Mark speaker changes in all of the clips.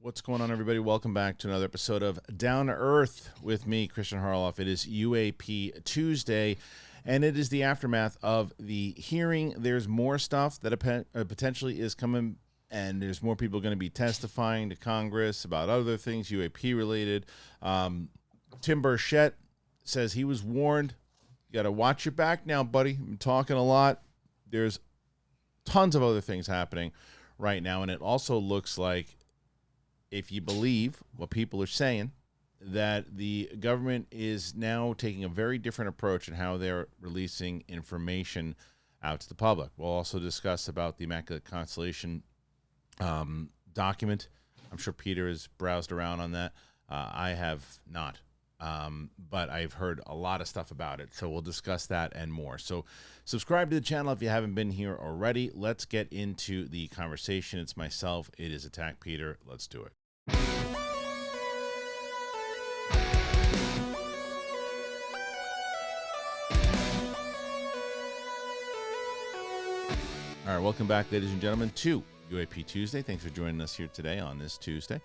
Speaker 1: What's going on, everybody? Welcome back to another episode of Down to Earth with me, Kristian Harloff. It is UAP Tuesday, and it is the aftermath of the hearing. There's more stuff that potentially is coming, and there's more people going to be testifying to Congress about other things, UAP related. Tim Burchett says he was warned. You got to watch your back now, buddy. I'm talking a lot. There's tons of other things happening right now, and it also looks like, if you believe what people are saying, that the government is now taking a very different approach in how they're releasing information out to the public. We'll also discuss about the Immaculate Constellation document. I'm sure Peter has browsed around on that. I have not, but I've heard a lot of stuff about it. So we'll discuss that and more. So subscribe to the channel if you haven't been here already. Let's get into the conversation. It's myself. It is Attack Peter. Let's do it. All right, welcome back, ladies and gentlemen, to UAP Tuesday. Thanks for joining us here today on this Tuesday.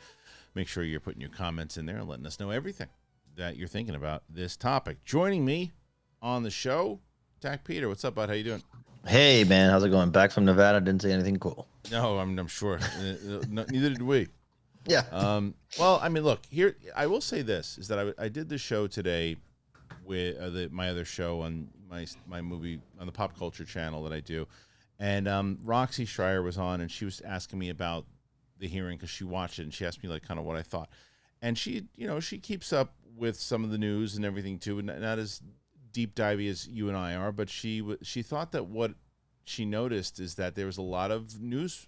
Speaker 1: Make sure you're putting your comments in there and letting us know everything that you're thinking about this topic. Joining me on the show, Attack Peter. What's up, bud? How you doing?
Speaker 2: Hey, man. How's it going? Back from Nevada. Didn't say anything cool.
Speaker 1: No, I'm sure. Neither did we.
Speaker 2: Yeah.
Speaker 1: Well, I mean, look, here, I will say this, is that I did the show today with my other show on my movie, on the pop culture channel that I do. And Roxy Schreier was on, and she was asking me about the hearing because she watched it, and she asked me, like, kind of what I thought. And she, she keeps up with some of the news and everything, too, and not as deep divey as you and I are, but she thought that what she noticed is that there was a lot of news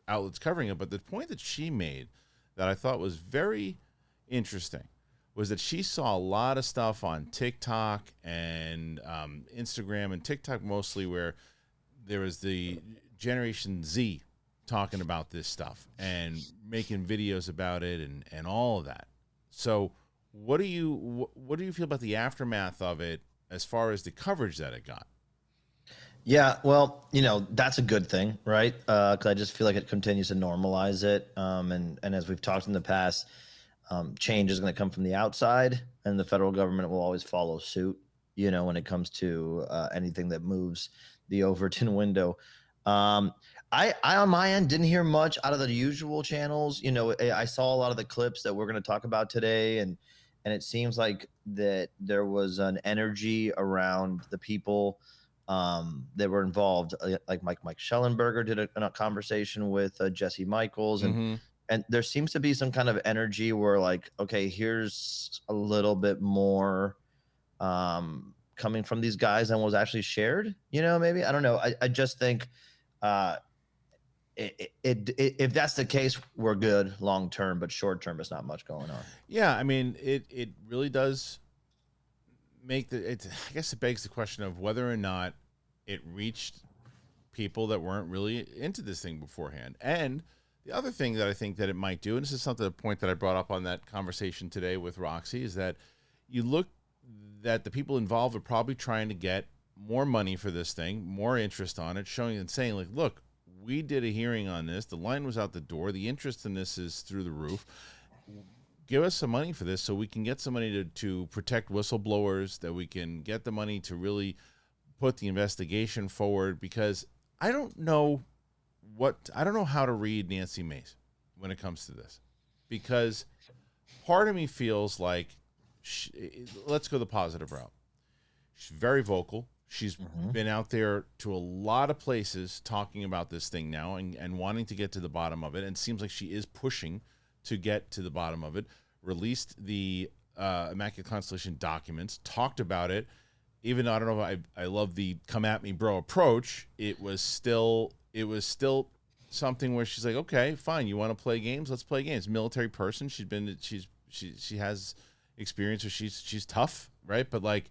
Speaker 1: outlets covering it, but the point that she made that I thought was very interesting was that she saw a lot of stuff on TikTok and Instagram, and TikTok mostly, where there was the Generation Z talking about this stuff and making videos about it and all of that. So what do you feel about the aftermath of it as far as the coverage that it got?
Speaker 2: Yeah, well, that's a good thing, right? Because I just feel like it continues to normalize it. And as we've talked in the past, change is going to come from the outside, and the federal government will always follow suit, when it comes to anything that moves the Overton window. I on my end didn't hear much out of the usual channels. I saw a lot of the clips that we're going to talk about today, and it seems like that there was an energy around the people that were involved, like Mike Schellenberger did a conversation with Jesse Michaels, and there seems to be some kind of energy where, like, okay, here's a little bit more coming from these guys than was actually shared. Maybe, I don't know. I just think if that's the case, we're good long term, but short term, it's not much going on.
Speaker 1: Yeah, I mean, it really does make I guess it begs the question of whether or not it reached people that weren't really into this thing beforehand. And the other thing that I think that it might do, and this is a point that I brought up on that conversation today with Roxy, is that you look that the people involved are probably trying to get more money for this thing, more interest on it, showing and saying, like, look, we did a hearing on this. The line was out the door. The interest in this is through the roof. Give us some money for this so we can get some money to protect whistleblowers, that we can get the money to really put the investigation forward, because I don't know how to read Nancy Mace when it comes to this, because part of me feels like let's go the positive route. She's very vocal. She's been out there to a lot of places talking about this thing now and wanting to get to the bottom of it, and it seems like she is pushing to get to the bottom of it. Released the Immaculate Constellation documents, talked about it. Even though I don't know if I love the come at me bro approach, it was still something where she's like, okay, fine, you want to play games, let's play games. Military person, she has experience, where she's tough, right? But like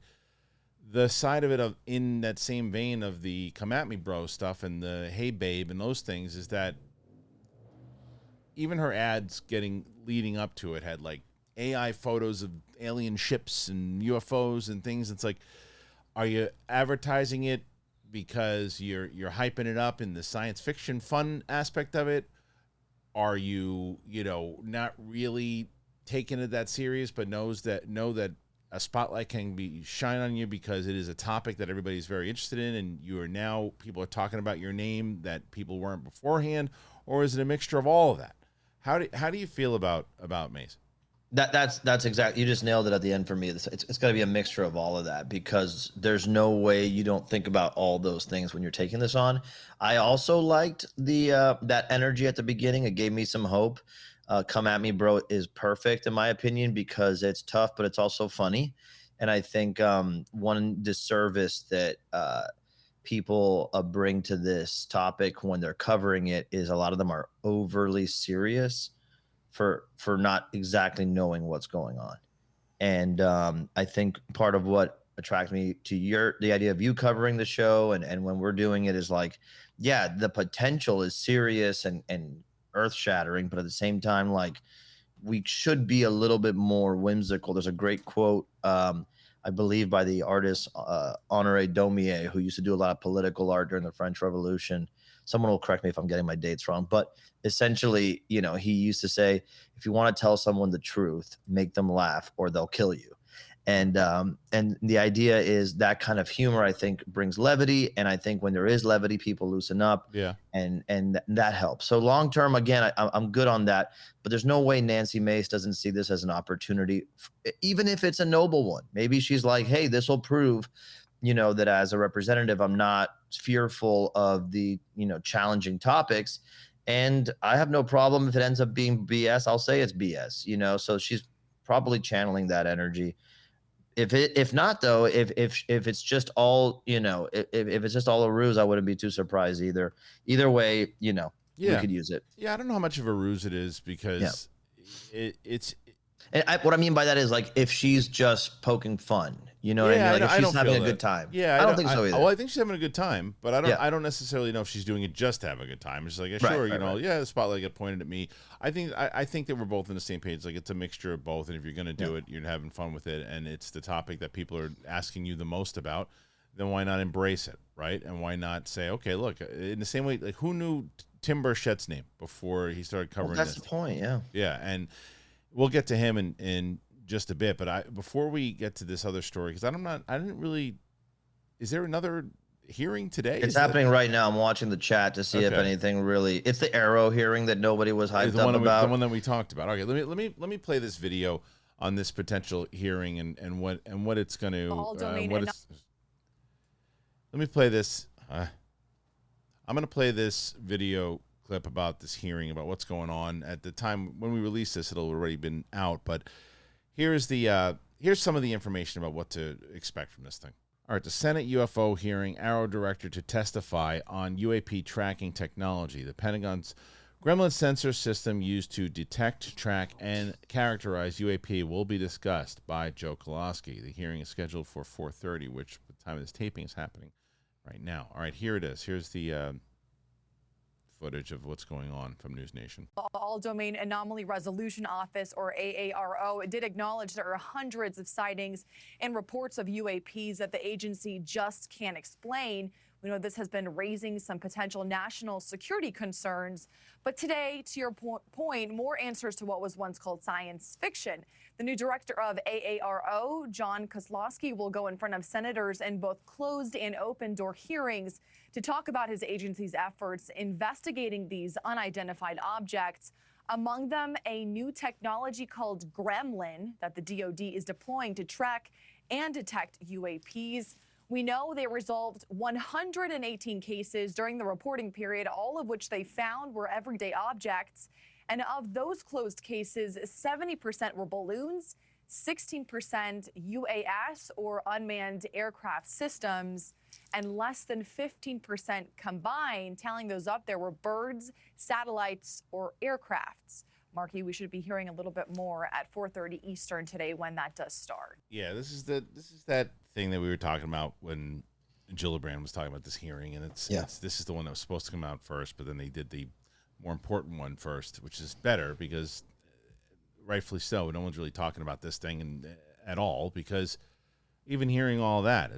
Speaker 1: the side of it, of in that same vein of the come at me bro stuff and the hey babe and those things, is that even her ads leading up to it had like AI photos of alien ships and UFOs and things. It's like, are you advertising it because you're hyping it up in the science fiction fun aspect of it? Are you, not really taking it that serious, but know that a spotlight can be shine on you because it is a topic that everybody's very interested in, and people are talking about your name that people weren't beforehand, or is it a mixture of all of that? How do you feel about Mace?
Speaker 2: That's exactly, you just nailed it at the end for me. It's got to be a mixture of all of that, because there's no way you don't think about all those things when you're taking this on. I also liked the that energy at the beginning. It gave me some hope. Come at me, bro is perfect in my opinion, because it's tough, but it's also funny. And I think one disservice that people bring to this topic when they're covering it is a lot of them are overly serious for not exactly knowing what's going on. And I think part of what attracted me to the idea of you covering the show and when we're doing it is like, yeah, the potential is serious and earth shattering, but at the same time, like, we should be a little bit more whimsical. There's a great quote, I believe, by the artist Honoré Daumier, who used to do a lot of political art during the French Revolution. Someone will correct me if I'm getting my dates wrong, but essentially, he used to say, if you want to tell someone the truth, make them laugh or they'll kill you. And the idea is that kind of humor, I think, brings levity, and I think when there is levity, people loosen up.
Speaker 1: Yeah.
Speaker 2: And that helps. So long term, again, I'm good on that, but there's no way Nancy Mace doesn't see this as an opportunity, even if it's a noble one. Maybe she's like, hey, this will prove, that as a representative, I'm not fearful of the, challenging topics. And I have no problem if it ends up being BS. I'll say it's BS, so she's probably channeling that energy. If not though, if it's just all, if it's just all a ruse, I wouldn't be too surprised either. Either way, we could use it.
Speaker 1: Yeah, I don't know how much of a ruse it is, because it's.
Speaker 2: And what I mean by that is, like, if she's just poking fun, what I mean? Like, if she's having a good time.
Speaker 1: Yeah,
Speaker 2: I don't think so either.
Speaker 1: Well, I think she's having a good time, but I don't necessarily know if she's doing it just to have a good time. It's like, sure, yeah, the spotlight got pointed at me. I think that we're both on the same page. Like, it's a mixture of both, and if you're going to do it, you're having fun with it, and it's the topic that people are asking you the most about, then why not embrace it, right? And why not say, okay, look, in the same way, like, who knew Tim Burchett's name before he started covering this?
Speaker 2: That's the point, yeah.
Speaker 1: Yeah, and we'll get to him in just a bit, but before we get to this other story, because I didn't really. Is there another hearing today?
Speaker 2: It's happening right now. I'm watching the chat to see if anything really. It's the AARO hearing that nobody was hyped up about.
Speaker 1: The one that we talked about. Okay, let me play this video on this potential hearing and what it's going to. Let me play this. I'm going to play this video clip about this hearing, about what's going on. At the time when we release this, it'll already been out, but here's some of the information about what to expect from this thing. All right, the Senate UFO hearing, AARO director to testify on UAP tracking technology. The Pentagon's Gremlin sensor system used to detect, track, and characterize UAP will be discussed by Joe Koloski. The hearing is scheduled for 4:30, which at the time of this taping is happening right now. All right, here it is. Here's the footage of what's going on from News Nation.
Speaker 3: The All-Domain Anomaly Resolution Office, or AARO, did acknowledge there are hundreds of sightings and reports of UAPs that the agency just can't explain. We know this has been raising some potential national security concerns. But today, to your point, more answers to what was once called science fiction. The new director of AARO, John Kozlowski, will go in front of senators in both closed and open door hearings to talk about his agency's efforts investigating these unidentified objects. Among them, a new technology called Gremlin that the DoD is deploying to track and detect UAPs. We know they resolved 118 cases during the reporting period, all of which they found were everyday objects. And of those closed cases, 70% were balloons, 16% UAS or unmanned aircraft systems, and less than 15% combined, tallying those up, there were birds, satellites, or aircrafts. Marky, we should be hearing a little bit more at 4:30 Eastern today when that does start.
Speaker 1: Yeah, this is that thing that we were talking about when Gillibrand was talking about this hearing, and it's this is the one that was supposed to come out first, but then they did the more important one first, which is better because rightfully so. No one's really talking about this thing at all, because even hearing all that,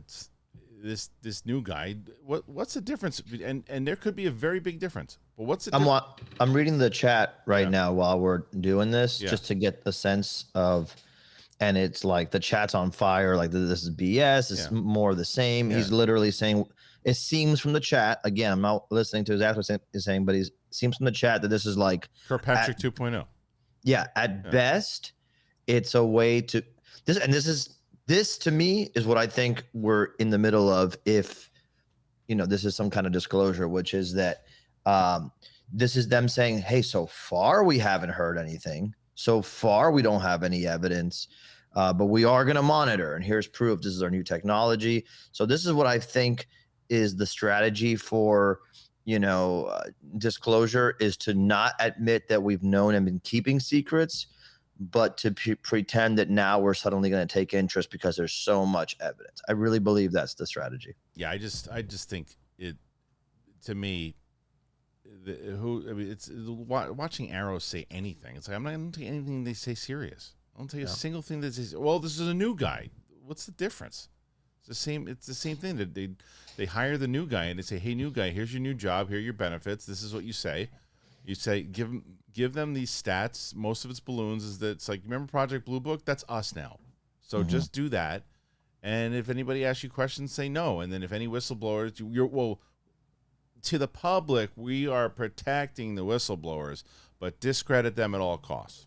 Speaker 1: this new guy. What's the difference? And there could be a very big difference. But what's the
Speaker 2: I'm reading the chat right now while we're doing this,
Speaker 1: Yeah.
Speaker 2: just to get the sense of, and it's like the chat's on fire. Like this is BS. It's more of the same.
Speaker 1: Yeah.
Speaker 2: He's literally saying, it seems from the chat, again, I'm not listening to exactly what he's saying, but it seems from the chat that this is like
Speaker 1: Kirkpatrick 2.0.
Speaker 2: Yeah, at best, it's a way to this to me is what I think we're in the middle of. If this is some kind of disclosure, which is that this is them saying, hey, so far we haven't heard anything. So far we don't have any evidence, but we are going to monitor. And here's proof. This is our new technology. So this is what I think is the strategy for disclosure, is to not admit that we've known and been keeping secrets, but to pretend that now we're suddenly going to take interest because there's so much evidence. I really believe that's the strategy.
Speaker 1: Yeah, I just think it, to me, it's watching AARO say anything. It's like, I'm not going to take anything they say serious. I don't take a single thing that says, well, this is a new guy. What's the difference? It's the same thing that they hire the new guy and they say, hey, new guy, here's your new job. Here are your benefits. This is what you say. You say, give them these stats. Most of it's balloons. It's like, remember Project Blue Book? That's us now. So just do that. And if anybody asks you questions, say no. And then if any whistleblowers, to the public, we are protecting the whistleblowers, but discredit them at all costs.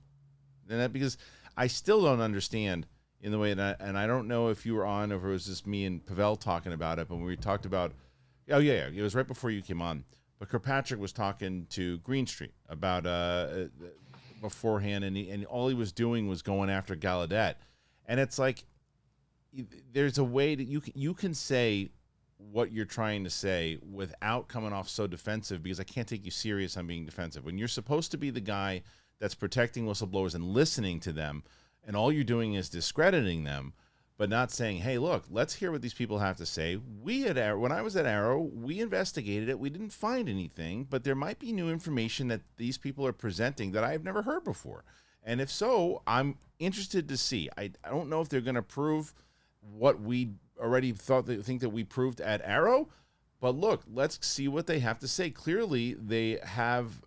Speaker 1: And that, because I still don't understand in the way that, and I don't know if you were on or if it was just me and Pavel talking about it, but when we talked about, it was right before you came on. But Kirkpatrick was talking to Greenstreet about beforehand, and all he was doing was going after Gallaudet. And it's like, there's a way that you can say what you're trying to say without coming off so defensive, because I can't take you serious on being defensive. When you're supposed to be the guy that's protecting whistleblowers and listening to them, and all you're doing is discrediting them, but not saying, hey, look, let's hear what these people have to say. When I was at AARO, we investigated it. We didn't find anything, but there might be new information that these people are presenting that I've never heard before. And if so, I'm interested to see. I don't know if they're going to prove what we already think that we proved at AARO, but look, let's see what they have to say. Clearly, they have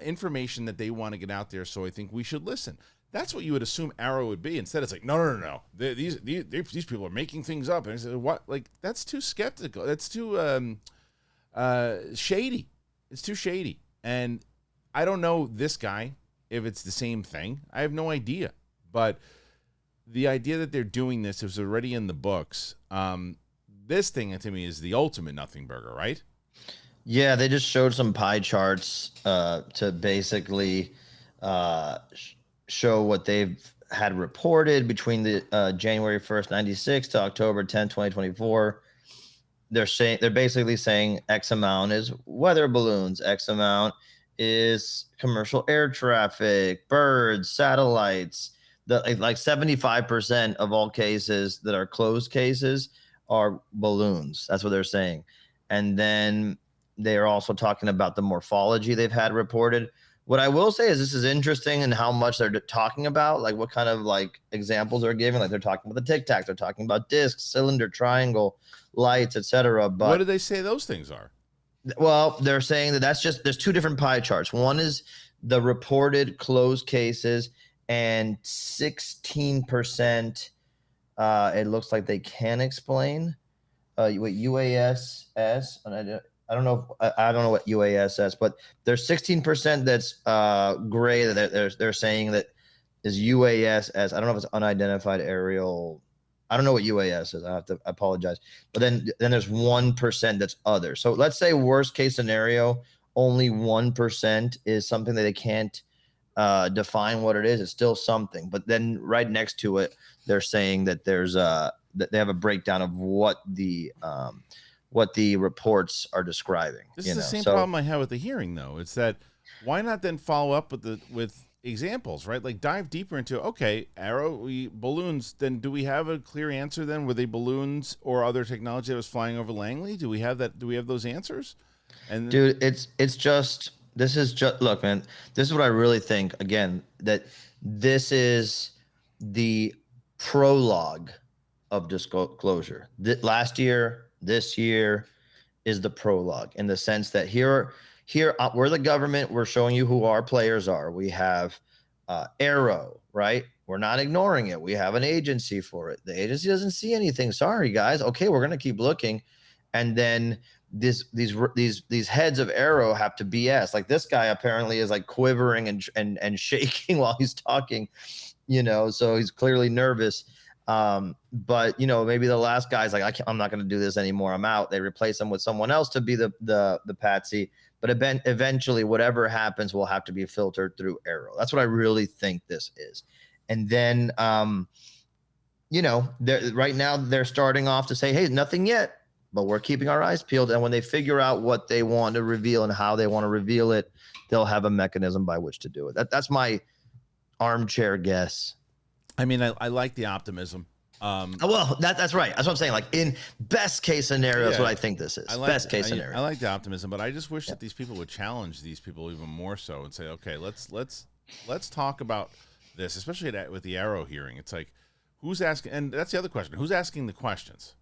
Speaker 1: information that they want to get out there, so I think we should listen. That's what you would assume AARO would be. Instead, it's like, no. These people are making things up. And I said, what? Like, that's too skeptical. That's too shady. It's too shady. And I don't know this guy, if it's the same thing. I have no idea. But the idea that they're doing this is already in the books. This thing, to me, is the ultimate nothing burger, right?
Speaker 2: Yeah, they just showed some pie charts to basically show what they've had reported between the January 1st, 96 to October 10th, 2024. They're basically saying X amount is weather balloons, X amount is commercial air traffic, birds, satellites. Like 75% of all cases that are closed cases are balloons. That's what they're saying. And then they are also talking about the morphology they've had reported. What I will say is this is interesting in how much they're talking about, like what kind of like examples they're giving. Like they're talking about the Tic Tac, they're talking about discs, cylinder, triangle, lights, etc. But
Speaker 1: what do they say those things are?
Speaker 2: Well, they're saying that there's two different pie charts. One is the reported closed cases, and 16%. It looks like they can explain what UASS. And I don't know. I don't know what UASS, but there's 16% that's gray that they're saying that is UASS. I don't know if it's unidentified aerial. I don't know what UAS is. I have to apologize. But then there's 1% that's other. So let's say worst case scenario, only 1% is something that they can't define what it is. It's still something. But then right next to it, they're saying that there's that they have a breakdown of what the reports are describing.
Speaker 1: This is the same problem I have with the hearing, though. It's that why not then follow up with examples, right? Like dive deeper into, okay, AARO, balloons, then do we have a clear answer then? Were they balloons or other technology that was flying over Langley? Do we have that? Do we have those answers? And
Speaker 2: dude, this is just, look, man, this is what I really think, again, that this is the prologue of disclosure. Last year, this year is the prologue, in the sense that here we're the government. We're showing you who our players are. We have AARO, right? We're not ignoring it. We have an agency for it. The agency doesn't see anything. Sorry, guys. Okay, we're gonna keep looking, and then these heads of AARO have to BS. Like, this guy apparently is like quivering and shaking while he's talking, so he's clearly nervous. But maybe the last guy's like, I'm not going to do this anymore. I'm out. They replace him with someone else to be the patsy. But eventually, whatever happens will have to be filtered through AARO. That's what I really think this is. And then, right now they're starting off to say, hey, nothing yet, but we're keeping our eyes peeled. And when they figure out what they want to reveal and how they want to reveal it, they'll have a mechanism by which to do it. That's my armchair guess.
Speaker 1: I mean, I like the optimism.
Speaker 2: Well, that's right. That's what I'm saying. Like, in best case scenario, that's what I think this is. Best case scenario.
Speaker 1: I like the optimism, but I just wish that these people would challenge these people even more so and say, okay, let's talk about this, especially with the AARO hearing. It's like, who's asking? And that's the other question. Who's asking the questions?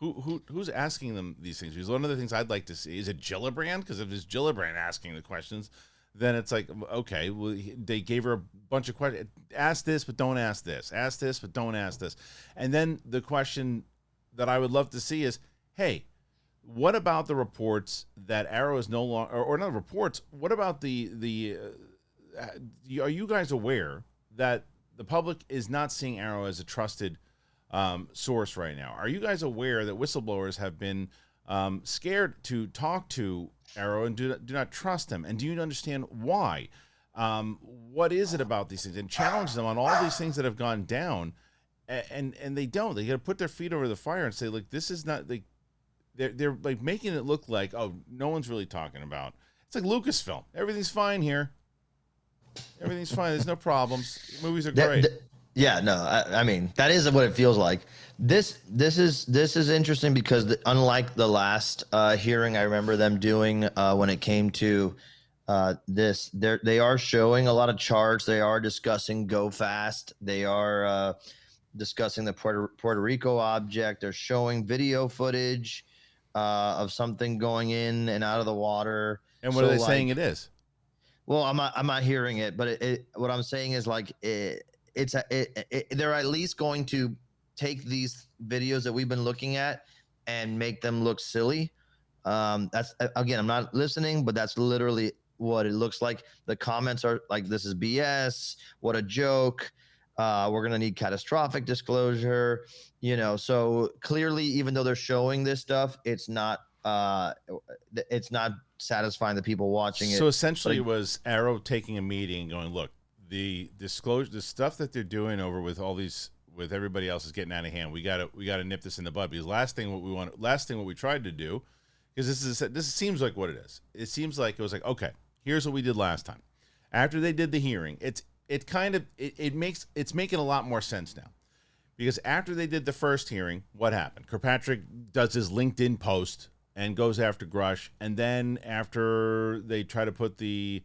Speaker 1: Who's asking them these things? Because one of the things I'd like to see is it Gillibrand? Because if it's Gillibrand asking the questions, then it's like, okay, well, they gave her a bunch of questions. Ask this, but don't ask this. Ask this, but don't ask this. And then the question that I would love to see is, hey, what about the reports that AARO is no longer, or not reports? What about are you guys aware that the public is not seeing AARO as a trusted source right now? Are you guys aware that whistleblowers have been scared to talk to AARO and do not trust them? And do you understand why? What is it about these things? And challenge them on all these things that have gone down, and they don't. They got to put their feet over the fire and say, like, this is not like they're like making it look like, oh, no one's really talking about. It's like Lucasfilm. Everything's fine here. Everything's fine. There's no problems. Movies are great.
Speaker 2: Yeah, no, I mean, that is what it feels like. This is interesting because unlike the last hearing, I remember them doing when it came to this, they are showing a lot of charts. They are discussing Go Fast. They are discussing the Puerto Rico object. They're showing video footage of something going in and out of the water.
Speaker 1: And what are they saying it is?
Speaker 2: Well, I'm not hearing it, but what I'm saying is, like, they're at least going to take these videos that we've been looking at and make them look silly. That's, again, I'm not listening, but that's literally what it looks like. The comments are like, this is BS. What a joke. We're going to need catastrophic disclosure, so clearly, even though they're showing this stuff, it's not satisfying the people watching it.
Speaker 1: So essentially, it was AARO taking a meeting and going, look, the disclosure, the stuff that they're doing over with all these, with everybody else is getting out of hand. We got to nip this in the bud, because last thing what we tried to do, because this seems like what it is. It seems like it was like, okay, here's what we did last time. After they did the hearing, it's making a lot more sense now, because after they did the first hearing, what happened? Kirkpatrick does his LinkedIn post and goes after Grush, and then after they try to put the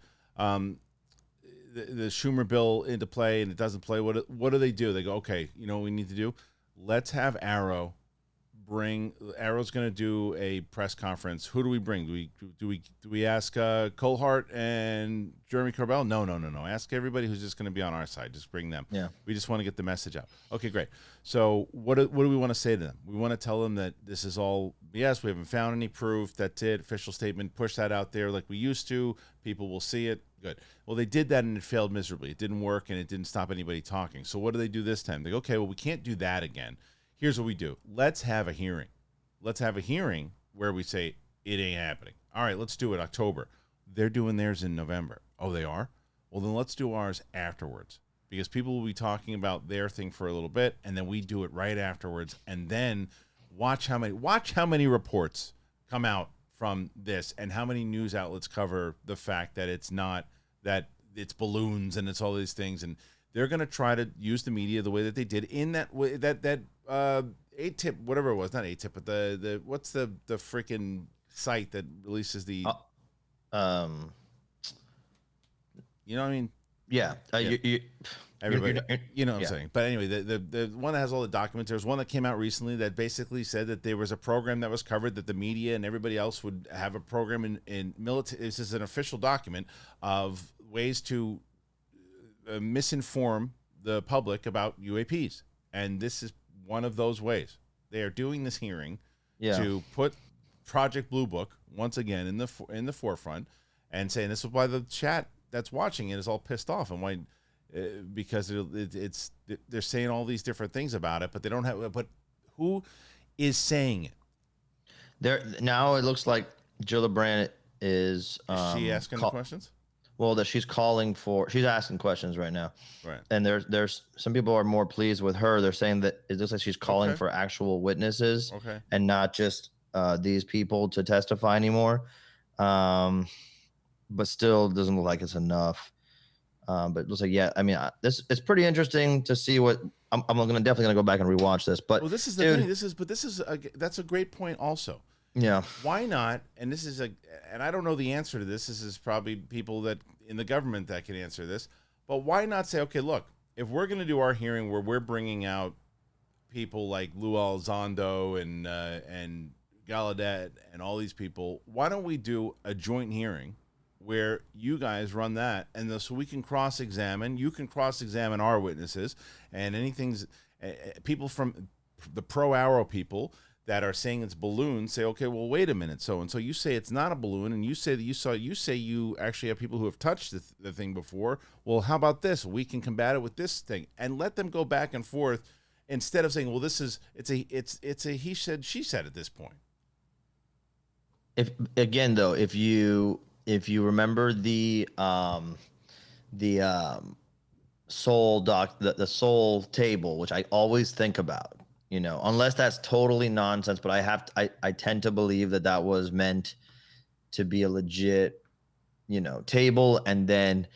Speaker 1: Schumer bill into play and it doesn't play, what do? They go, okay, you know what we need to do? Let's have AARO AARO's going to do a press conference. Who do we bring? Do we ask Colhart and Jeremy Corbell? No. Ask everybody who's just going to be on our side. Just bring them.
Speaker 2: Yeah.
Speaker 1: We just want to get the message out. Okay, great. So what do we want to say to them? We want to tell them that this is all BS. We haven't found any proof. That's it. Official statement. Push that out there like we used to. People will see it. Good. Well, they did that and it failed miserably. It didn't work and it didn't stop anybody talking. So what do they do this time? They go, okay, well, we can't do that again. Here's what we do. Let's have a hearing. Let's have a hearing where we say it ain't happening. All right, let's do it October. They're doing theirs in November. Oh, they are? Well, then let's do ours afterwards, because people will be talking about their thing for a little bit, and then we do it right afterwards. And then watch how many reports come out from this, and how many news outlets cover the fact that it's not, that it's balloons and it's all these things. And they're going to try to use the media the way that they did in that way, that ATIP, whatever it was, not ATIP, but the what's the freaking site that releases the, you know what I mean?
Speaker 2: Yeah.
Speaker 1: Everybody, you know what I'm
Speaker 2: yeah.
Speaker 1: saying. But anyway, the one that has all the documents, there's one that came out recently that basically said that there was a program that was covered, that the media and everybody else would have a program in military. This is an official document of ways to misinform the public about UAPs. And this is one of those ways. They are doing this hearing to put Project Blue Book once again in the forefront, and saying this is why the chat that's watching it is all pissed off, and why. Because it's they're saying all these different things about it, but they don't have. But who is saying it?
Speaker 2: There now, it looks like Jill Brandt is.
Speaker 1: Is she asking the questions?
Speaker 2: Well, that she's asking questions right now.
Speaker 1: Right.
Speaker 2: And there's some people are more pleased with her. They're saying that it looks like she's calling for actual witnesses, and not just these people to testify anymore. But still, doesn't look like it's enough. But it looks like, I mean, it's pretty interesting to see what I'm definitely gonna go back and rewatch this. But
Speaker 1: this is the thing. That's a great point also.
Speaker 2: Yeah.
Speaker 1: Why not? And this is and I don't know the answer to this. This is probably people that in the government that can answer this. But why not say, okay, look, if we're gonna do our hearing where we're bringing out people like Lou Elizondo and Gallaudet and all these people, why don't we do a joint hearing where you guys run that, and so we can cross-examine. You can cross-examine our witnesses, and anything's people from the pro-AARO people that are saying it's balloons say, okay, well, wait a minute. So and so you say it's not a balloon, and you say that you actually have people who have touched the thing before. Well, how about this? We can combat it with this thing, and let them go back and forth instead of saying, well, it's a he said she said at this point.
Speaker 2: If you remember the soul the soul table, which I always think about, unless that's totally nonsense, but I tend to believe that was meant to be a legit, table, and then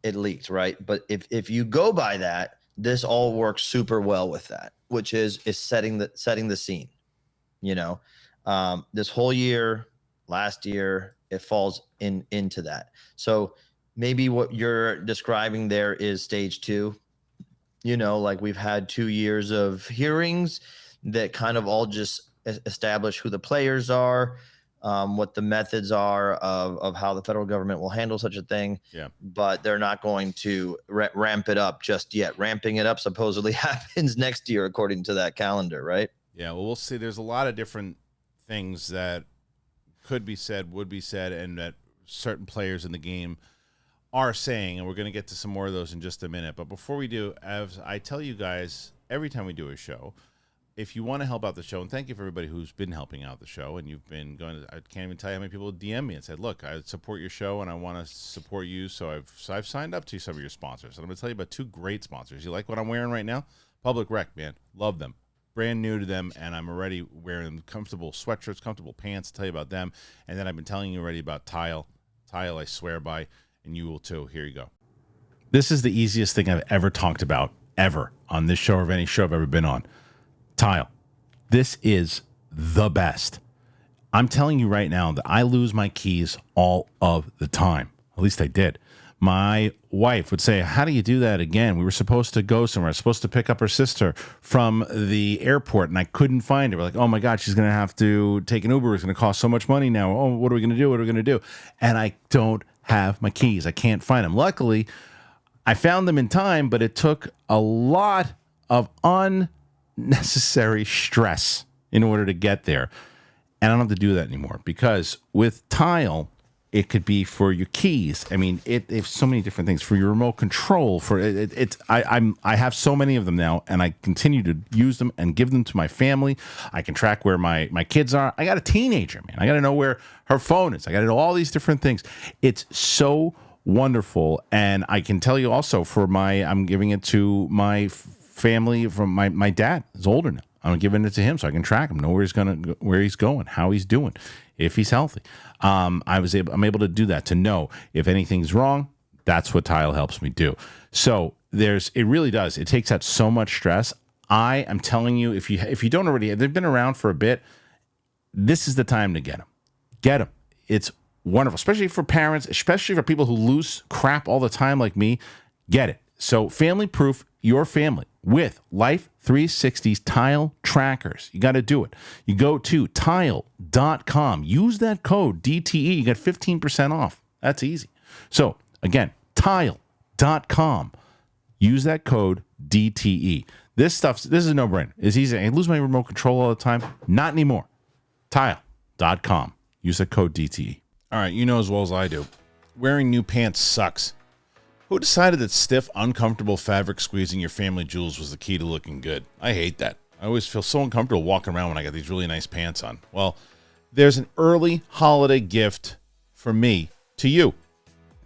Speaker 2: it leaked, right? But if you go by that, this all works super well with that, which is setting the scene, this whole year, last year, it falls into that. So maybe what you're describing there is stage 2. Like we've had 2 years of hearings that kind of all just establish who the players are, what the methods are of how the federal government will handle such a thing.
Speaker 1: Yeah.
Speaker 2: But they're not going to ramp it up just yet. Ramping it up supposedly happens next year, according to that calendar, right?
Speaker 1: Yeah, well, we'll see. There's a lot of different things that could be said, would be said, and that certain players in the game are saying, and we're going to get to some more of those in just a minute. But before we do, as I tell you guys every time we do a show, if you want to help out the show, and thank you for everybody who's been helping out the show, and you've been I can't even tell you how many people DM me and said, look, I support your show and I want to support you, so I've signed up to some of your sponsors. And I'm going to tell you about 2 great sponsors. You like what I'm wearing right now? Public Rec, man. Love them. Brand new to them, and I'm already wearing comfortable sweatshirts, comfortable pants. I'll tell you about them. And then I've been telling you already about Tile. Tile I swear by, and you will too. Here you go. This is the easiest thing I've ever talked about, ever, on this show or any show I've ever been on. Tile. This is the best. I'm telling you right now that I lose my keys all of the time. At least I did. My wife would say, how do you do that again? We were supposed to go somewhere. I was supposed to pick up her sister from the airport, and I couldn't find her. We're like, oh, my God, she's going to have to take an Uber. It's going to cost so much money now. Oh, what are we going to do? What are we going to do? And I don't have my keys. I can't find them. Luckily, I found them in time, but it took a lot of unnecessary stress in order to get there. And I don't have to do that anymore, because with Tile, it could be for your keys. I mean, it's so many different things, for your remote control. For it, I have so many of them now, and I continue to use them and give them to my family. I can track where my kids are. I got a teenager, man. I got to know where her phone is. I got to know all these different things. It's so wonderful, and I can tell you also I'm giving it to my family. From my dad is older now. I'm giving it to him so I can track him, know where he's going, how he's doing, if he's healthy. I'm able to do that, to know if anything's wrong. That's what Tile helps me do. So it really does. It takes out so much stress. I am telling you, if you don't already, they've been around for a bit. This is the time to get them. Get them. It's wonderful, especially for parents, especially for people who lose crap all the time like me. Get it. So family proof your family with Life 360's tile trackers. You got to do it. You go to tile.com. Use that code DTE. You got 15% off. That's easy. So again, tile.com. Use that code DTE. This is a no-brainer. It's easy. I lose my remote control all the time. Not anymore. Tile.com. Use the code DTE. All right, you know as well as I do, wearing new pants sucks. Who decided that stiff, uncomfortable fabric squeezing your family jewels was the key to looking good? I hate that. I always feel so uncomfortable walking around when I got these really nice pants on. Well, there's an early holiday gift from me to you.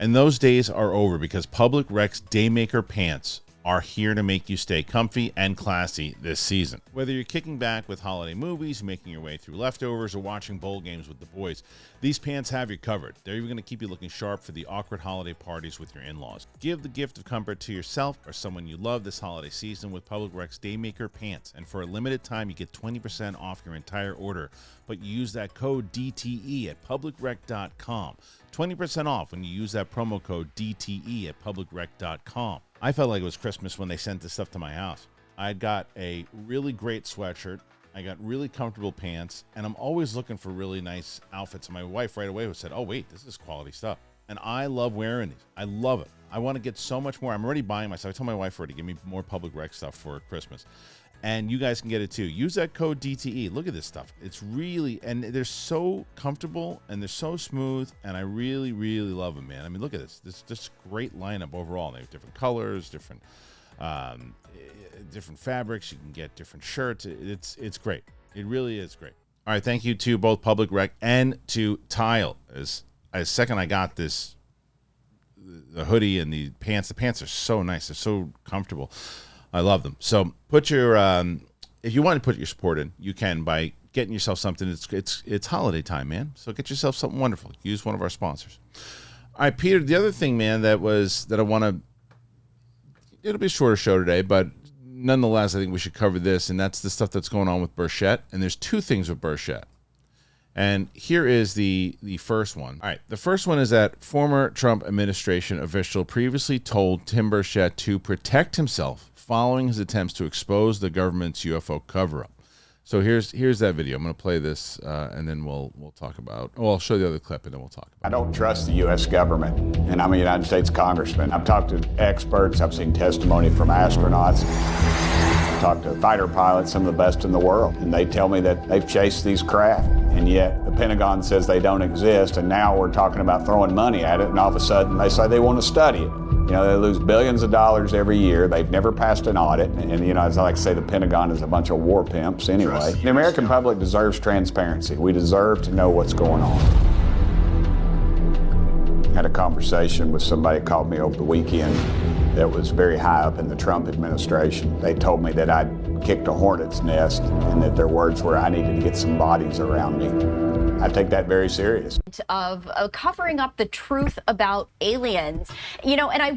Speaker 1: And those days are over because Public Rec's Daymaker pants are here to make you stay comfy and classy this season. Whether you're kicking back with holiday movies, making your way through leftovers, or watching bowl games with the boys, these pants have you covered. They're even going to keep you looking sharp for the awkward holiday parties with your in-laws. Give the gift of comfort to yourself or someone you love this holiday season with Public Rec's Daymaker pants. And for a limited time, you get 20% off your entire order. But you use that code DTE at publicrec.com. 20% off when you use that promo code DTE at publicrec.com. I felt like it was Christmas when they sent this stuff to my house. I got a really great sweatshirt. I got really comfortable pants, and I'm always looking for really nice outfits. And my wife right away said, oh, wait, this is quality stuff. And I love wearing these. I love it. I want to get so much more. I'm already buying myself. I told my wife already to give me more Public Rec stuff for Christmas. And you guys can get it too. Use that code DTE. Look at this stuff. It's really, and they're so comfortable and they're so smooth. And I really, really love them, man. I mean, look at this. This is just a great lineup overall. They have different colors, different fabrics. You can get different shirts. It's great. It really is great. All right. Thank you to both Public Rec and to Tile. As second I got this, the hoodie and the pants are so nice. They're so comfortable. I love them. So put your if you want to put your support in, you can by getting yourself something. It's holiday time, man. So get yourself something wonderful. Use one of our sponsors. All right, Peter. The other thing, man, that I want to. It'll be a shorter show today, but nonetheless, I think we should cover this, and that's the stuff that's going on with Burchett. And there's two things with Burchett. And here is the first one. All right, the first one is that former Trump administration official previously told Tim Burchett to protect himself following his attempts to expose the government's UFO cover-up. So here's that video. I'm going to play this, and then we'll talk about. Oh, I'll show the other clip, and then we'll talk about.
Speaker 4: I don't trust the U.S. government, and I'm a United States congressman. I've talked to experts. I've seen testimony from astronauts. I've talked to fighter pilots, some of the best in the world, and they tell me that they've chased these craft, and yet the Pentagon says they don't exist, and now we're talking about throwing money at it, and all of a sudden they say they want to study it. You know, they lose billions of dollars every year. They've never passed an audit. And, you know, as I like to say, the Pentagon is a bunch of war pimps anyway. The American public deserves transparency. We deserve to know what's going on. I had a conversation with somebody that called me over the weekend that was very high up in the Trump administration. They told me that I'd kicked a hornet's nest and that their words were, I needed to get some bodies around me. I take that very serious.
Speaker 5: Of covering up the truth about aliens, you know, and I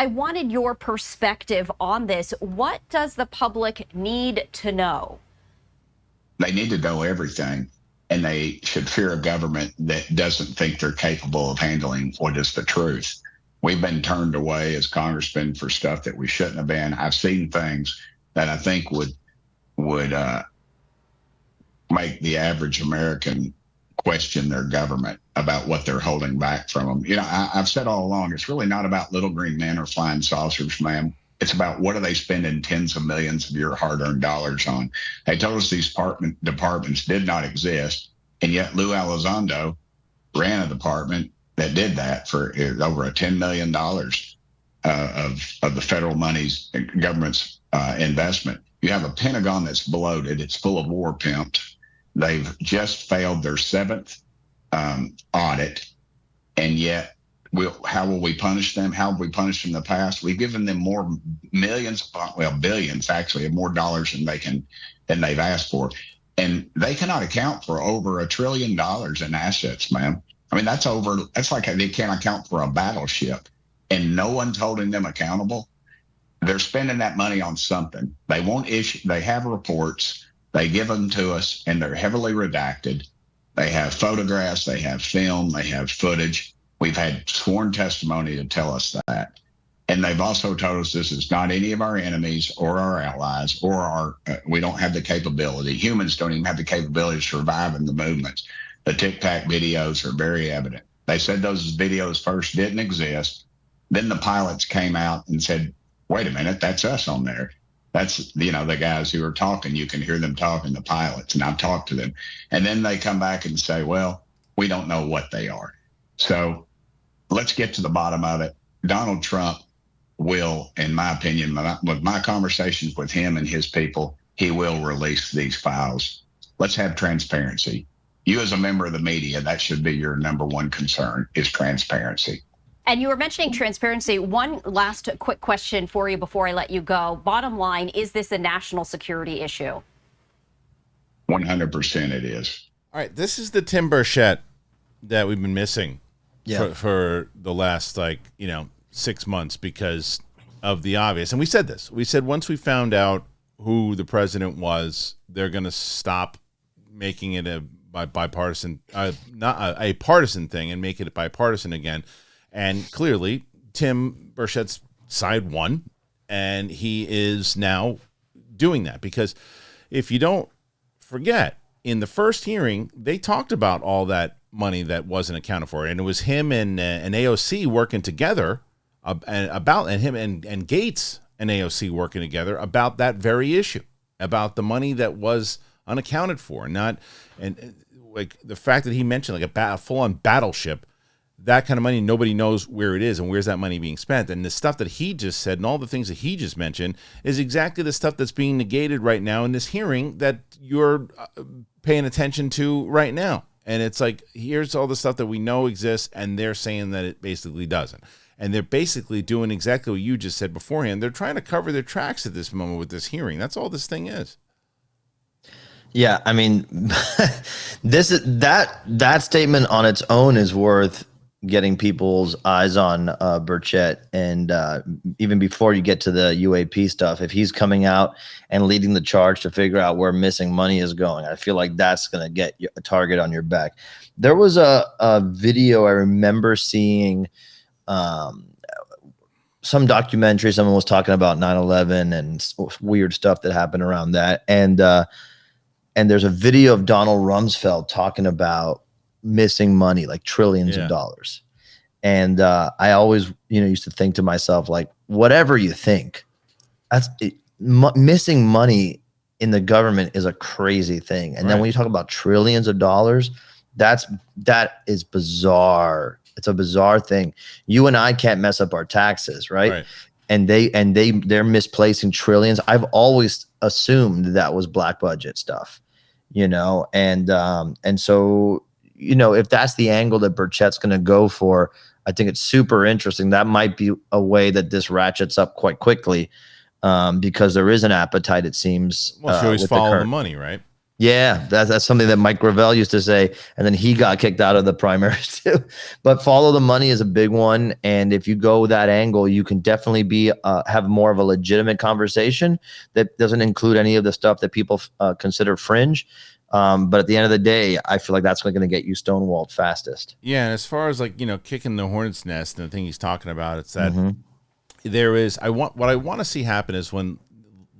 Speaker 5: wanted your perspective on this. What does the public need to know?
Speaker 6: They need to know everything, and they should fear a government that doesn't think they're capable of handling what is the truth. We've been turned away as congressmen for stuff that we shouldn't have been. I've seen things that I think would make the average American question their government about what they're holding back from them. You know, I've said all along, it's really not about little green men or flying saucers, ma'am. It's about what are they spending tens of millions of your hard-earned dollars on. They told us these departments did not exist, and yet Lou Elizondo ran a department that did that for over $10 million of the federal money's government's investment. You have a Pentagon that's bloated. It's full of war pimps. They've just failed their seventh audit, and yet how will we punish them? How have we punished them in the past? We've given them more billions actually, of more dollars than they've asked for, and they cannot account for over $1 trillion in assets, ma'am. I mean, that's like they can't account for a battleship, and no one's holding them accountable. They're spending that money on something. They won't issue. They have reports. They give them to us, and they're heavily redacted. They have photographs, they have film, they have footage. We've had sworn testimony to tell us that. And they've also told us this is not any of our enemies or our allies or we don't have the capability. Humans don't even have the capability to survive in the movements. The Tic Tac videos are very evident. They said those videos first didn't exist. Then the pilots came out and said, wait a minute, that's us on there. That's, the guys who are talking. You can hear them talking, the pilots, and I've talked to them. And then they come back and say, well, we don't know what they are. So let's get to the bottom of it. Donald Trump will, in my opinion, with my conversations with him and his people, he will release these files. Let's have transparency. You as a member of the media, that should be your number one concern, is transparency.
Speaker 5: And you were mentioning transparency. One last quick question for you before I let you go. Bottom line, is this a national security issue?
Speaker 6: 100% it is.
Speaker 1: All right, this is the Tim Burchett that we've been missing for the last 6 months because of the obvious. And we said this. We said once we found out who the president was, they're going to stop making it a bipartisan, not a partisan thing, and make it bipartisan again. And clearly, Tim Burchett's side won, and he is now doing that. Because if you don't forget, in the first hearing, they talked about all that money that wasn't accounted for, and it was him and AOC working together and him and Gates and AOC working together about that very issue, about the money that was unaccounted for, like the fact that he mentioned like a full-on battleship. That kind of money, nobody knows where it is and where's that money being spent. And the stuff that he just said and all the things that he just mentioned is exactly the stuff that's being negated right now in this hearing that you're paying attention to right now. And it's like, here's all the stuff that we know exists, and they're saying that it basically doesn't. And they're basically doing exactly what you just said beforehand. They're trying to cover their tracks at this moment with this hearing. That's all this thing is.
Speaker 2: Yeah, I mean, that statement on its own is worth getting people's eyes on Burchett. And even before you get to the UAP stuff, if he's coming out and leading the charge to figure out where missing money is going, I feel like that's going to get a target on your back. There was a video I remember seeing, some documentary, someone was talking about 9/11 and weird stuff that happened around that. And there's a video of Donald Rumsfeld talking about missing money, like trillions of dollars. And I always, used to think to myself, like, whatever you think, missing money in the government is a crazy thing. And then when you talk about trillions of dollars, that is bizarre. It's a bizarre thing. You and I can't mess up our taxes, right? And they're misplacing trillions. I've always assumed that was black budget stuff, and so, if that's the angle that Burchett's going to go for, I think it's super interesting. That might be a way that this ratchets up quite quickly, because there is an appetite, it seems.
Speaker 1: Well, she always follow the money, right?
Speaker 2: Yeah, that's something that Mike Gravel used to say, and then he got kicked out of the primaries too. But follow the money is a big one, and if you go that angle, you can definitely have more of a legitimate conversation that doesn't include any of the stuff that people consider fringe. But at the end of the day, I feel like that's going to get you stonewalled fastest.
Speaker 1: Yeah, and as far as kicking the hornet's nest and the thing he's talking about, it's that there is what I want to see happen is when,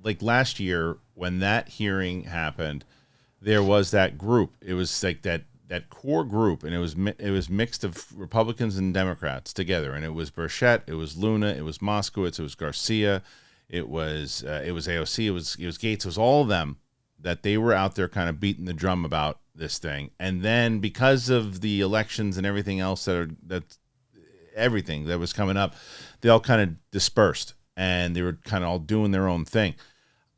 Speaker 1: like last year when that hearing happened, there was that group. It was like that core group, and it was mixed of Republicans and Democrats together. And it was Burchett, it was Luna, it was Moskowitz, it was Garcia, it was AOC, it was Gates, it was all of them, that they were out there kind of beating the drum about this thing. And then because of the elections and everything else everything that was coming up, they all kind of dispersed and they were kind of all doing their own thing.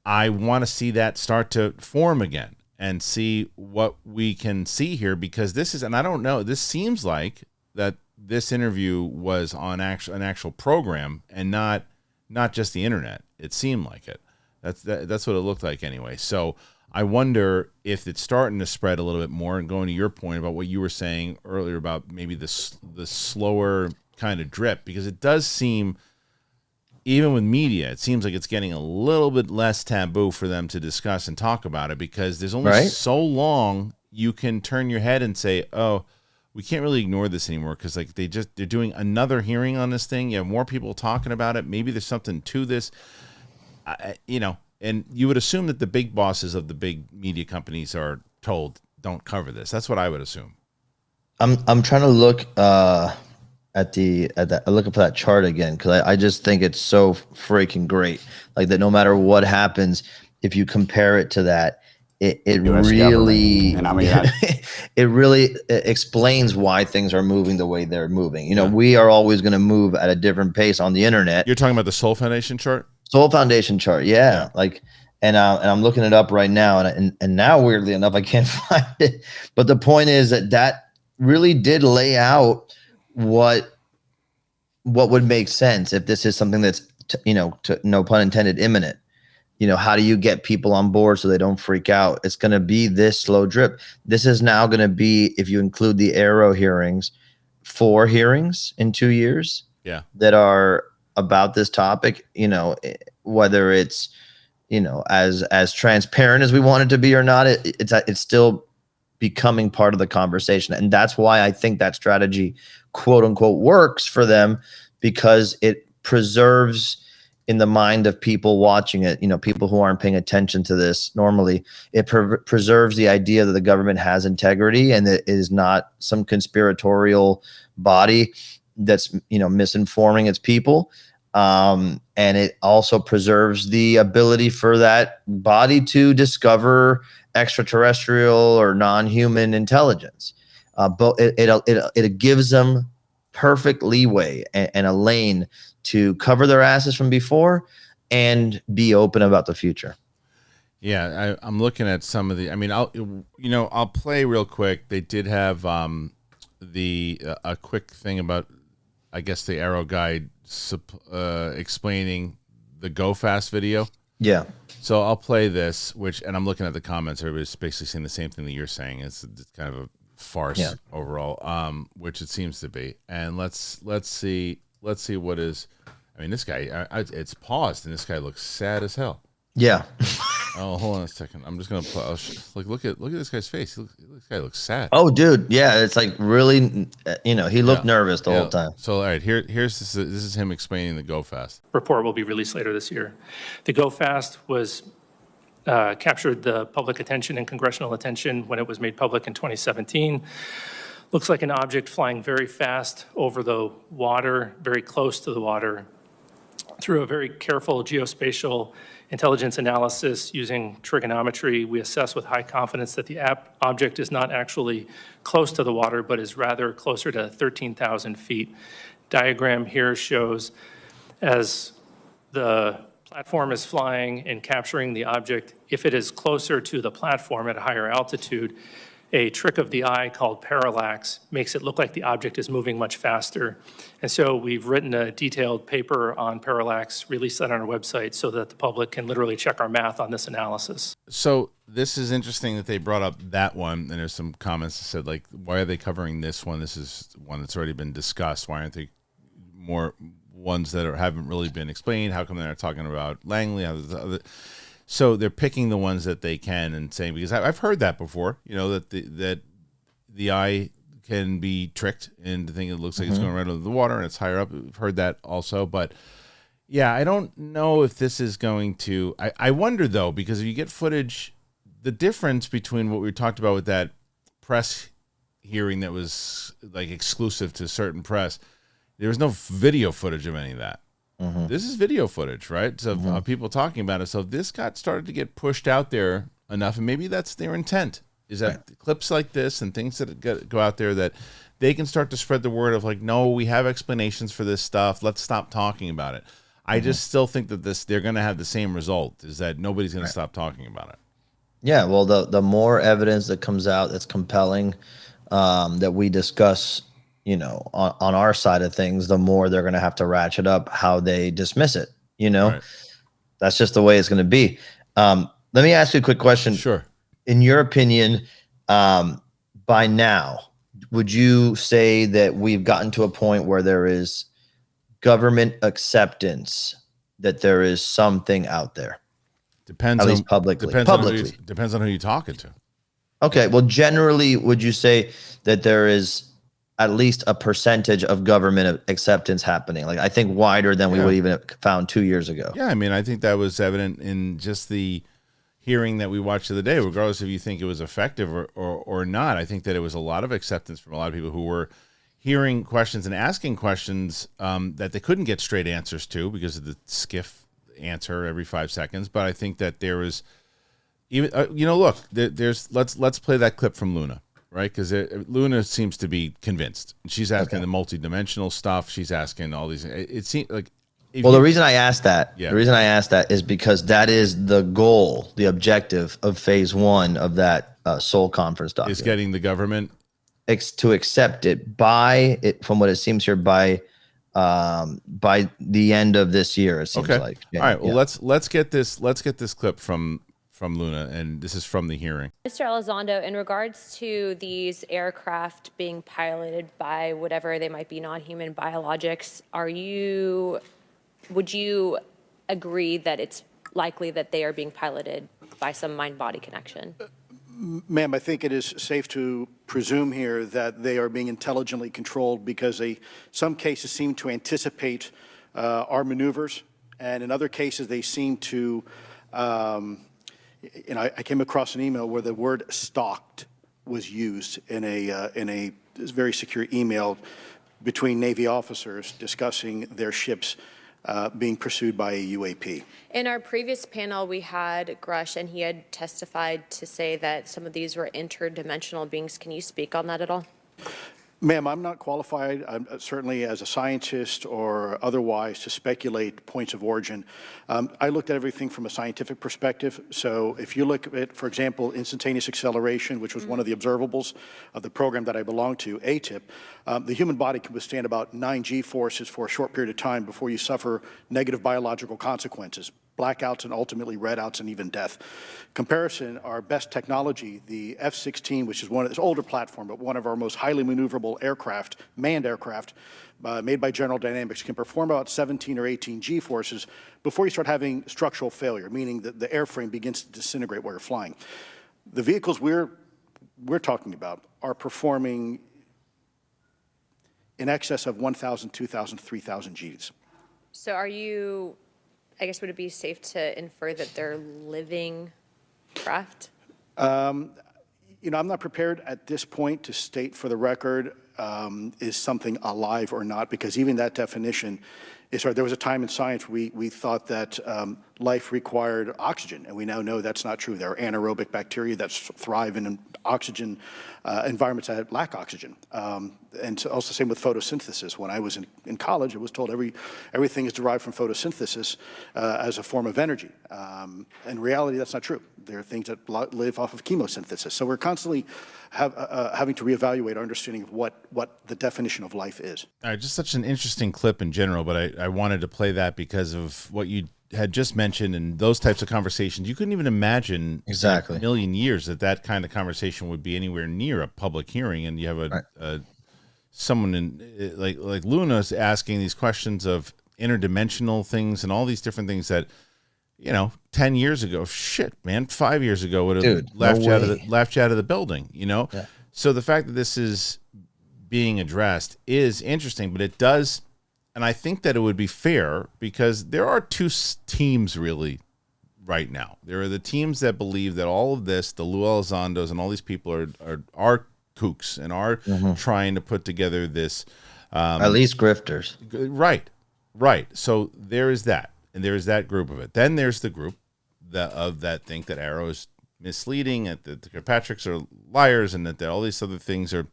Speaker 1: I want to see that start to form again and see what we can see here, because this is, and I don't know, this seems like that this interview was on an actual program and not just the internet. It seemed like it. That's what it looked like anyway. So I wonder if it's starting to spread a little bit more, and going to your point about what you were saying earlier about maybe the slower kind of drip, because it does seem, even with media, it seems like it's getting a little bit less taboo for them to discuss and talk about it, because there's only so long you can turn your head and say, oh, we can't really ignore this anymore because like they're doing another hearing on this thing. You have more people talking about it. Maybe there's something to this, and you would assume that the big bosses of the big media companies are told don't cover this. That's what I would assume.
Speaker 2: I'm trying to look at that. Looking for that chart again because I just think it's so freaking great. Like that, no matter what happens, if you compare it to that, it really,
Speaker 4: and I mean,
Speaker 2: it really explains why things are moving the way they're moving. We are always going to move at a different pace on the internet.
Speaker 1: You're talking about the Soul Foundation chart?
Speaker 2: Soul Foundation chart, yeah. Like, and I'm looking it up right now, and now weirdly enough, I can't find it. But the point is that really did lay out what would make sense if this is something that's no pun intended, imminent. How do you get people on board so they don't freak out? It's going to be this slow drip. This is now going to be, if you include the AARO hearings, 4 hearings in 2 years.
Speaker 1: Yeah.
Speaker 2: That are about this topic. Whether it's as transparent as we want it to be or not, it's still becoming part of the conversation, and that's why I think that strategy, quote unquote, works for them because it preserves in the mind of people watching it, people who aren't paying attention to this normally, it preserves the idea that the government has integrity and that it is not some conspiratorial body that's, misinforming its people. And it also preserves the ability for that body to discover extraterrestrial or non-human intelligence. But it gives them perfect leeway and a lane to cover their asses from before and be open about the future.
Speaker 1: Yeah, I'm looking at some of the. I mean, I'll play real quick. They did have a quick thing about, I guess, the AARO guide explaining the Go Fast video.
Speaker 2: Yeah.
Speaker 1: So I'll play this, and I'm looking at the comments. Everybody's basically saying the same thing that you're saying. It's kind of a farce overall, which it seems to be. And let's see what is. I mean, this guy. It's paused, and this guy looks sad as hell.
Speaker 2: Yeah.
Speaker 1: Oh, hold on a second. I'm just gonna play. Look at this guy's face. This guy looks sad.
Speaker 2: Oh, dude. Yeah, it's like really. He looked nervous the whole time.
Speaker 1: So all right, here's this is him explaining the Go Fast
Speaker 7: report. Will be released later this year. The Go Fast was captured the public attention and congressional attention when it was made public in 2017. Looks like an object flying very fast over the water, very close to the water. Through a very careful geospatial intelligence analysis using trigonometry, we assess with high confidence that the object is not actually close to the water, but is rather closer to 13,000 feet. Diagram here shows as the platform is flying and capturing the object, if it is closer to the platform at a higher altitude, a trick of the eye called parallax makes it look like the object is moving much faster. And so we've written a detailed paper on parallax, released that on our website so that the public can literally check our math on this analysis.
Speaker 1: So this is interesting that they brought up that one, and there's some comments that said, like, why are they covering this one? This is one that's already been discussed. Why aren't they more ones that haven't really been explained? How come they're not talking about Langley? So they're picking the ones that they can and saying, because I've heard that before, that the eye can be tricked into thinking it looks like it's going right under the water and it's higher up. We've heard that also. But yeah, I don't know if this is going to, I wonder though, because if you get footage, the difference between what we talked about with that press hearing that was like exclusive to certain press, there was no video footage of any of that. This is video footage, right? So people talking about it. So this got started to get pushed out there enough, and maybe that's their intent, is that clips like this and things that go out there that they can start to spread the word of like, no, we have explanations for this stuff. Let's stop talking about it. I just still think that they're going to have the same result, is that nobody's going to stop talking about it.
Speaker 2: Yeah, well, the more evidence that comes out that's compelling, that we discuss, on our side of things, the more they're going to have to ratchet up how they dismiss it. Right. That's just the way it's going to be. Let me ask you a quick question.
Speaker 1: Sure.
Speaker 2: In your opinion, by now, would you say that we've gotten to a point where there is government acceptance that there is something out there?
Speaker 1: Depends,
Speaker 2: at least publicly.
Speaker 1: Depends on who you're talking to.
Speaker 2: Okay. Well, generally, would you say that there is at least a percentage of government acceptance happening. Like I think wider than we would even have found 2 years ago.
Speaker 1: Yeah, I mean, I think that was evident in just the hearing that we watched the other day, regardless if you think it was effective or not. I think that it was a lot of acceptance from a lot of people who were hearing questions and asking questions that they couldn't get straight answers to because of the skiff answer every 5 seconds. But I think that there was even, look, there's let's play that clip from Luna, right? Because Luna seems to be convinced. She's asking the multidimensional stuff. She's asking all these. It seems like.
Speaker 2: The reason I asked that, is because that is the goal, the objective of phase 1 of that Seoul conference document.
Speaker 1: Is getting the government
Speaker 2: to accept it from what it seems here by the end of this year. It seems like.
Speaker 1: All right. Well, let's get this clip from Luna, and this is from the hearing.
Speaker 8: Mr. Elizondo, in regards to these aircraft being piloted by whatever they might be, non-human biologics, would you agree that it's likely that they are being piloted by some mind-body connection?
Speaker 9: Ma'am, I think it is safe to presume here that they are being intelligently controlled because some cases seem to anticipate our maneuvers, and in other cases they seem to, I came across an email where the word stalked was used in a very secure email between Navy officers discussing their ships being pursued by a UAP.
Speaker 8: In our previous panel, we had Grush, and he had testified to say that some of these were interdimensional beings. Can you speak on that at all?
Speaker 9: Ma'am, I'm not qualified, certainly as a scientist or otherwise, to speculate points of origin. I looked at everything from a scientific perspective. So if you look at, for example, instantaneous acceleration, which was one of the observables of the program that I belong to, ATIP, the human body can withstand about 9 G-forces for a short period of time before you suffer negative biological consequences, blackouts and ultimately redouts and even death. Comparison, our best technology, the F-16, which is this older platform, but one of our most highly maneuverable aircraft, manned aircraft, made by General Dynamics, can perform about 17 or 18 G-forces before you start having structural failure, meaning that the airframe begins to disintegrate while you're flying. The vehicles we're talking about are performing in excess of 1,000, 2,000, 3,000 Gs.
Speaker 8: So I guess, would it be safe to infer that they're living craft?
Speaker 9: I'm not prepared at this point to state for the record is something alive or not, because even that definition is hard. There was a time in science we thought that life required oxygen, and we now know that's not true. There are anaerobic bacteria that thrive in oxygen environments that lack oxygen. And so also same with photosynthesis. When I was in college, I was told everything is derived from photosynthesis as a form of energy. In reality, that's not true. There are things that live off of chemosynthesis. So we're constantly having to reevaluate our understanding of what the definition of life is.
Speaker 1: All right, just such an interesting clip in general, but I wanted to play that because of what you had just mentioned and those types of conversations. You couldn't even imagine in a million years that kind of conversation would be anywhere near a public hearing. And you have someone like Luna's asking these questions of interdimensional things and all these different things that, 10 years ago, 5 years ago would have laughed you out of the building, Yeah. So the fact that this is being addressed is interesting, but it does, and I think that it would be fair because there are two teams really right now. There are the teams that believe that all of this, the Lou Elizondos and all these people are kooks and are trying to put together this.
Speaker 2: At least grifters.
Speaker 1: Right. So there is that. And there's that group of it. Then there's the group that think that AARO is misleading, and that the Kirkpatricks are liars, and that all these other things are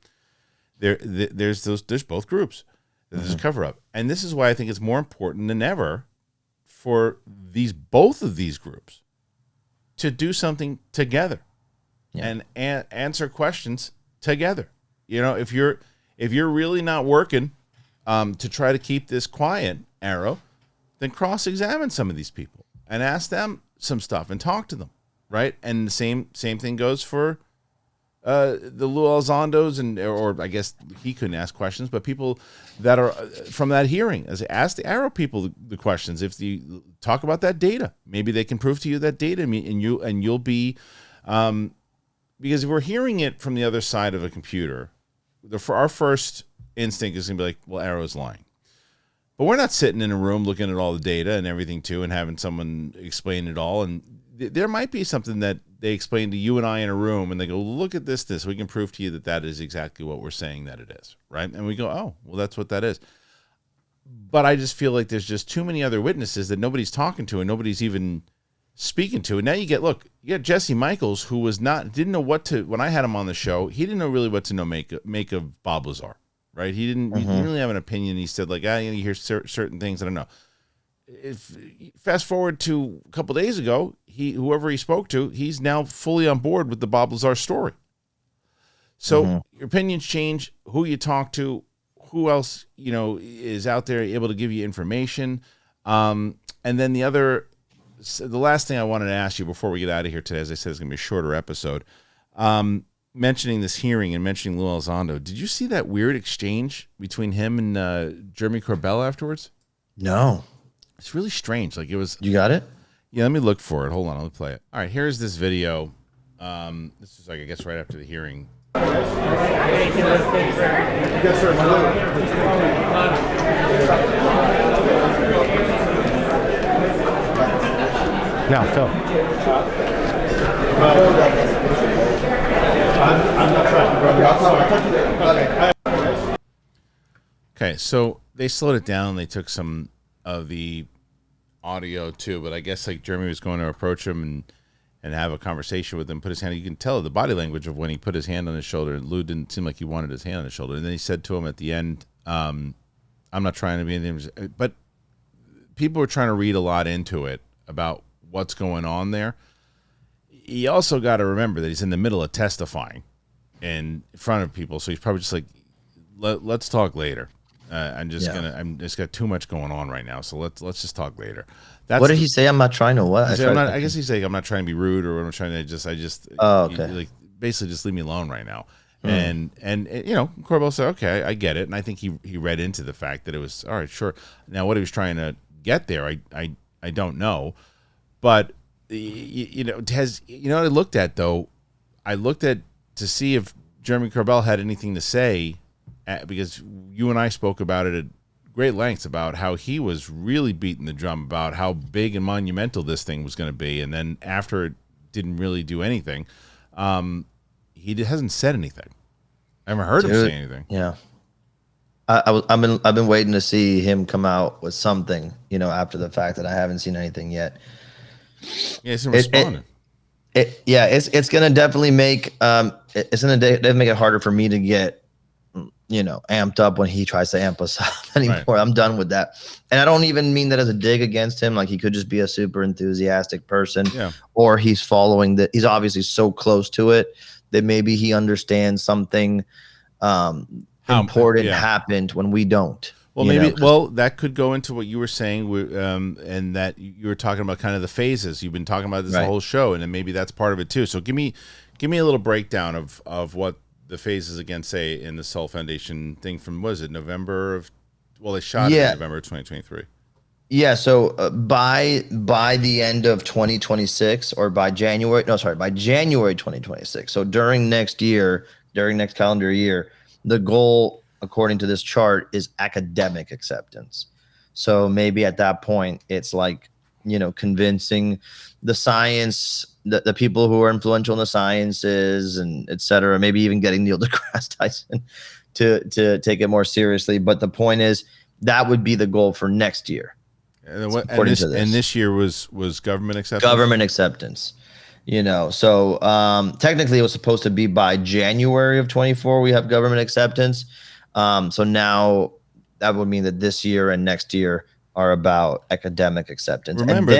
Speaker 1: there. There's both groups. There's a cover up, and this is why I think it's more important than ever for both of these groups to do something together and answer questions together. If you're really not working to try to keep this quiet, AARO, then cross-examine some of these people and ask them some stuff and talk to them, right? And the same thing goes for the Lou Elizondos, or I guess he couldn't ask questions, but people that are from that hearing, ask the AARO people the questions. If you talk about that data, maybe they can prove to you that data, and you'll be, because if we're hearing it from the other side of a computer, for our first instinct is going to be like, well, AARO's lying. But we're not sitting in a room looking at all the data and everything too and having someone explain it all. And there might be something that they explain to you and I in a room and they go, look at this. We can prove to you that that is exactly what we're saying that it is, right? And we go, oh, well, that's what that is. But I just feel like there's just too many other witnesses that nobody's talking to and nobody's even speaking to. And now you get Jesse Michaels, who didn't know what to, when I had him on the show, he didn't know really what to make of Bob Lazar, right? He didn't really have an opinion. He said like, you hear certain things. I don't know. If fast forward to a couple days ago, whoever he spoke to, he's now fully on board with the Bob Lazar story. So your opinions change, who you talk to, who else, is out there able to give you information. And then the last thing I wanted to ask you before we get out of here today, as I said, it's going to be a shorter episode. Mentioning this hearing and mentioning Lou Elizondo, did you see that weird exchange between him and Jeremy Corbell afterwards?
Speaker 2: No.
Speaker 1: It's really strange. Like it was.
Speaker 2: You got it?
Speaker 1: Yeah, let me look for it. Hold on, let me play it. All right, here's this video. This is like, I guess, right after the hearing.
Speaker 10: Now, Phil.
Speaker 1: Okay, so they slowed it down. They took some of the audio too, but I guess like Jeremy was going to approach him and have a conversation with him, put his hand. You can tell the body language of when he put his hand on his shoulder. Lou didn't seem like he wanted his hand on his shoulder. And then he said to him at the end, I'm not trying to be anything, but people were trying to read a lot into it about what's going on there. You also got to remember that he's in the middle of testifying in front of people. So he's probably just like, let's talk later. I'm just got too much going on right now. So let's just talk later.
Speaker 2: What did he say? I'm not trying to what?
Speaker 1: I guess he's saying I'm not trying to be rude or I'm trying to okay. Basically just leave me alone right now. And Corbell said, okay, I get it. And I think he read into the fact that it was, all right, sure. Now what he was trying to get there, I don't know. But I looked at though, to see if Jeremy Corbell had anything to say, because you and I spoke about it at great lengths about how he was really beating the drum about how big and monumental this thing was going to be. And then after it didn't really do anything, he hasn't said anything. I haven't heard him say anything.
Speaker 2: Yeah. I've been waiting to see him come out with something, after the fact that I haven't seen anything yet.
Speaker 1: Yeah, he's responding.
Speaker 2: It's going to definitely make, make it harder for me to get, amped up when he tries to amp us up anymore. Right. I'm done with that. And I don't even mean that as a dig against him. Like he could just be a super enthusiastic person, or he's following that. He's obviously so close to it that maybe he understands something important happened when we don't.
Speaker 1: Well, that could go into what you were saying, and that you were talking about kind of the phases. You've been talking about this whole show, and then maybe that's part of it too. So give me a little breakdown of what the phases against, say, in the Soul Foundation thing from, what is it, November of, they shot it in November of 2023.
Speaker 2: Yeah, so by the end of 2026 or by January 2026. So during next calendar year, the goal, according to this chart, is academic acceptance. So maybe at that point, it's like, convincing the science, the people who are influential in the sciences and et cetera, maybe even getting Neil deGrasse Tyson to take it more seriously. But the point is that would be the goal for next year.
Speaker 1: And this year was government acceptance?
Speaker 2: Government acceptance. So technically it was supposed to be by January of 24, we have government acceptance. So now that would mean that this year and next year are about academic acceptance.
Speaker 1: Remember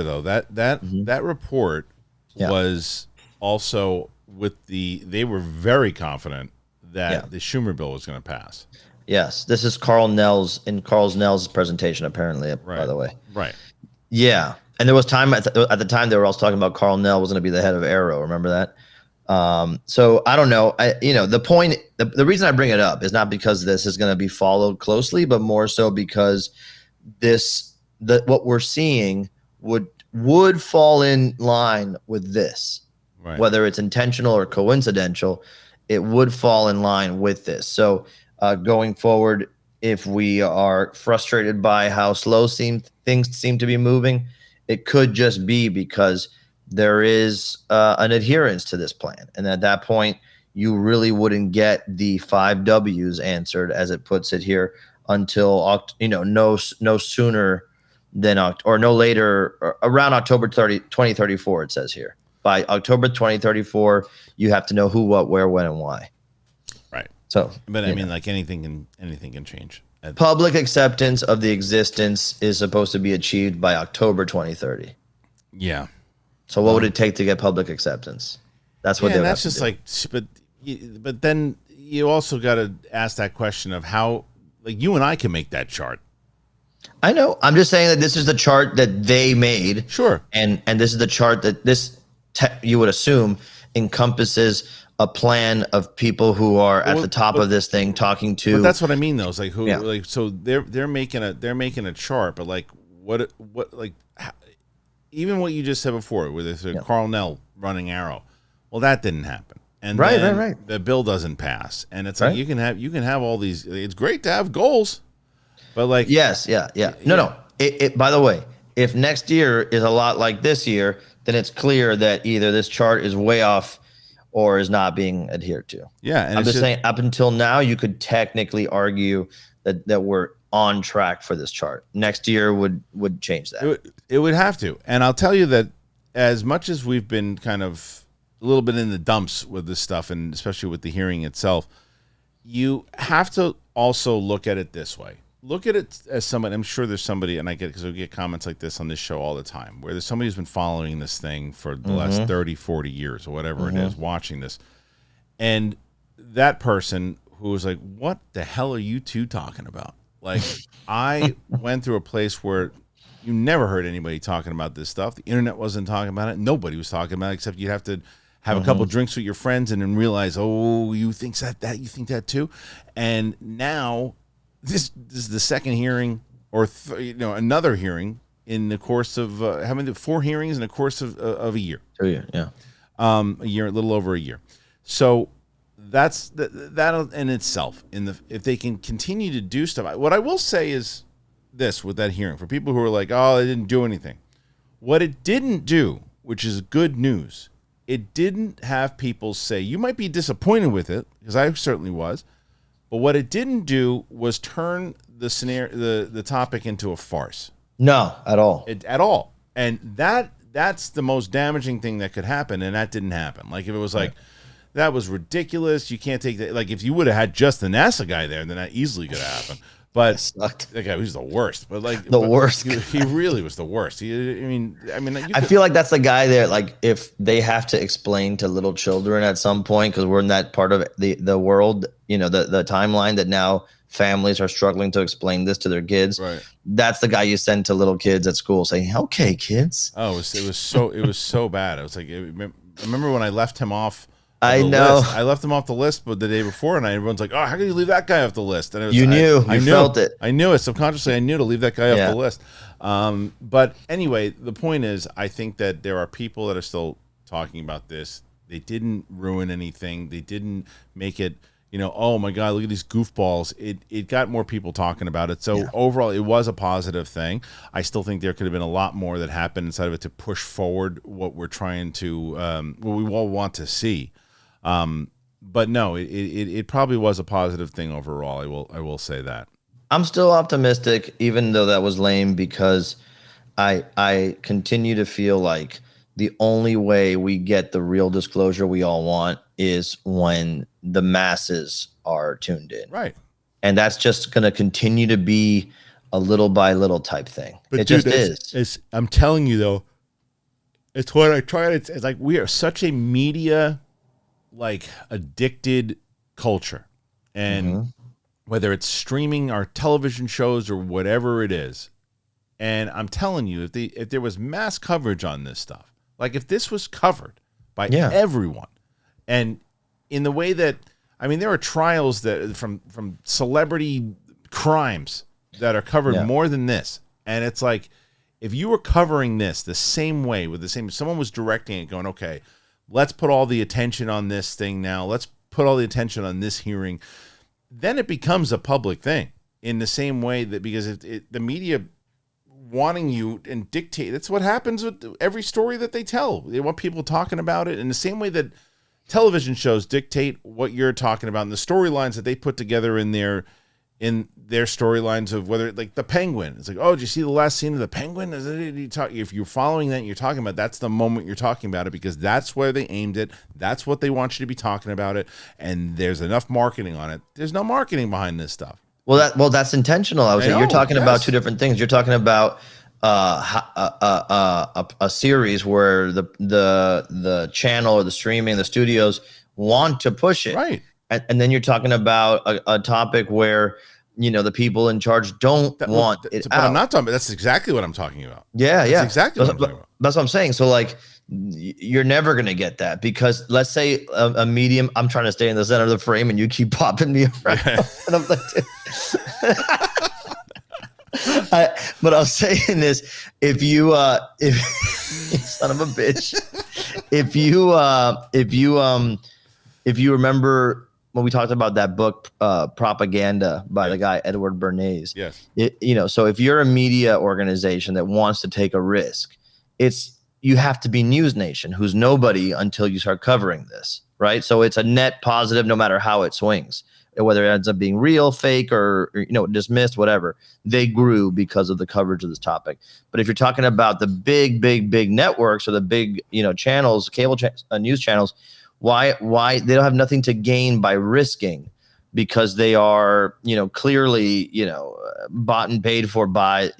Speaker 1: though, that report was also they were very confident that the Schumer bill was going to pass.
Speaker 2: Yes, this is Carl Nell's presentation, apparently, by the way.
Speaker 1: Right.
Speaker 2: Yeah, and there was time at the time they were also talking about Carl Nell was going to be the head of AARO. Remember that? So I don't know. The point, the reason I bring it up is not because this is going to be followed closely, but more so because what we're seeing would fall in line with this, whether it's intentional or coincidental, it would fall in line with this. So going forward, if we are frustrated by how slow things seem to be moving, it could just be because there is an adherence to this plan. And at that point, you really wouldn't get the 5 W's answered, as it puts it here, until, no sooner than or no later, or around October 2034, it says here. By October 2034, you have to know who, what, where, when, and why.
Speaker 1: Right.
Speaker 2: So,
Speaker 1: but I mean, like anything can change.
Speaker 2: Public acceptance of the existence is supposed to be achieved by October 2030.
Speaker 1: Yeah.
Speaker 2: So what would it take to get public acceptance? That's what
Speaker 1: that's just like, but then you also got to ask that question of how, like, you and I can make that chart.
Speaker 2: I know. I'm just saying that this is the chart that they made.
Speaker 1: Sure.
Speaker 2: And this is the chart that you would assume encompasses a plan of people who are at the top of this thing talking to.
Speaker 1: But that's what I mean, though. It's like who, like, so they're making a chart, but like what like even what you just said before, where there's a Carl Nell running AARO. Well, that didn't happen. And
Speaker 2: right.
Speaker 1: The bill doesn't pass, and it's like you can have all these. It's great to have goals, but like
Speaker 2: No. It by the way, if next year is a lot like this year, then it's clear that either this chart is way off or is not being adhered to.
Speaker 1: Yeah, and
Speaker 2: I'm just saying, up until now, you could technically argue that we're on track for this chart. Next year would change that.
Speaker 1: It would have to, and I'll tell you that as much as we've been kind of a little bit in the dumps with this stuff, and especially with the hearing itself, you have to also look at it this way. Look at it as somebody, I'm sure there's somebody, and I get, because we get comments like this on this show all the time, where there's somebody who's been following this thing for the last 30, 40 years or whatever it is, watching this. And that person who was like, what the hell are you two talking about? Like, I went through a place where you never heard anybody talking about this stuff. The internet wasn't talking about it. Nobody was talking about it, except you'd have to have a couple drinks with your friends and then realize, oh, you think that you think that too. And now this is the second hearing, or another hearing in the course of having the 4 hearings in the course of a year.
Speaker 2: Oh yeah, yeah.
Speaker 1: A year, a little over a year. So that's that in itself. If they can continue to do stuff, what I will say is this with that hearing, for people who are like, oh, they didn't do anything. What it didn't do, which is good news, it didn't have people say, you might be disappointed with it, because I certainly was, but what it didn't do was turn the topic into a farce.
Speaker 2: No, at all.
Speaker 1: At all. And that's the most damaging thing that could happen, and that didn't happen. Like, if it was like, that was ridiculous, you can't take that. Like, if you would have had just the NASA guy there, then that easily could have happened. But that guy was the worst. But like
Speaker 2: worst.
Speaker 1: He really was the worst.
Speaker 2: I feel like that's the guy there. Like, if they have to explain to little children at some point, because we're in that part of the world, the timeline that now families are struggling to explain this to their kids.
Speaker 1: Right.
Speaker 2: That's the guy you send to little kids at school, saying, "Okay, kids."
Speaker 1: Oh, it was so bad. I was like, remember when I left him off.
Speaker 2: I know.
Speaker 1: I left him off the list, but the day before, and everyone's like, "Oh, how can you leave that guy off the list?" And
Speaker 2: you felt it.
Speaker 1: I knew it subconsciously. I knew to leave that guy off the list. But anyway, the point is, I think that there are people that are still talking about this. They didn't ruin anything. They didn't make it, oh my God, look at these goofballs. It got more people talking about it. So overall, it was a positive thing. I still think there could have been a lot more that happened inside of it to push forward what we're trying to, what we all want to see. But no, it probably was a positive thing overall. I will say that.
Speaker 2: I'm still optimistic, even though that was lame, because I continue to feel like the only way we get the real disclosure we all want is when the masses are tuned in.
Speaker 1: Right.
Speaker 2: And that's just going to continue to be a little by little type thing. But it dude, just is.
Speaker 1: I'm telling you though, it's what I try to, it's like we are such a media addicted culture, and whether it's streaming our television shows or whatever it is, and I'm telling you, if there was mass coverage on this stuff, like if this was covered by everyone, and in the way that, I mean, there are trials that from celebrity crimes that are covered more than this, and it's like, if you were covering this the same way with the same, someone was directing it, going, okay, let's put all the attention on this thing now. Let's put all the attention on this hearing. then it becomes a public thing in the same way that, because the media wanting you and dictate, that's what happens with every story that they tell. They want people talking about it in the same way that television shows dictate what you're talking about, and the storylines that they put together in their storylines of whether, like the Penguin. It's like, oh, did you see the last scene of the Penguin? If you're following that and you're talking about, that's the moment you're talking about it, because that's where they aimed it. That's what they want you to be talking about it. And there's enough marketing on it. There's no marketing behind this stuff.
Speaker 2: Well, that's intentional. I would say you're talking about two different things. You're talking about a series where the channel or the streaming, the studios want to push it,
Speaker 1: right?
Speaker 2: And then you're talking about a topic where, you know, the people in charge don't want it
Speaker 1: but
Speaker 2: out.
Speaker 1: I'm not talking about. That's exactly what I'm talking about.
Speaker 2: Yeah,
Speaker 1: that's exactly what I'm talking about.
Speaker 2: That's what I'm saying. So like, you're never going to get that, because let's say a medium, I'm trying to stay in the center of the frame and you keep popping me around. And I'm like, but I was saying this, if you son of a bitch, if you remember when we talked about that book, Propaganda, by the guy Edward Bernays.
Speaker 1: Yes.
Speaker 2: So if you're a media organization that wants to take a risk, you have to be News Nation, who's nobody until you start covering this, right? So it's a net positive no matter how it swings, whether it ends up being real, fake, or dismissed, whatever. They grew because of the coverage of this topic. But if you're talking about the big networks or the big channels, cable news channels, why they don't have nothing to gain by risking, because they are clearly bought and paid for by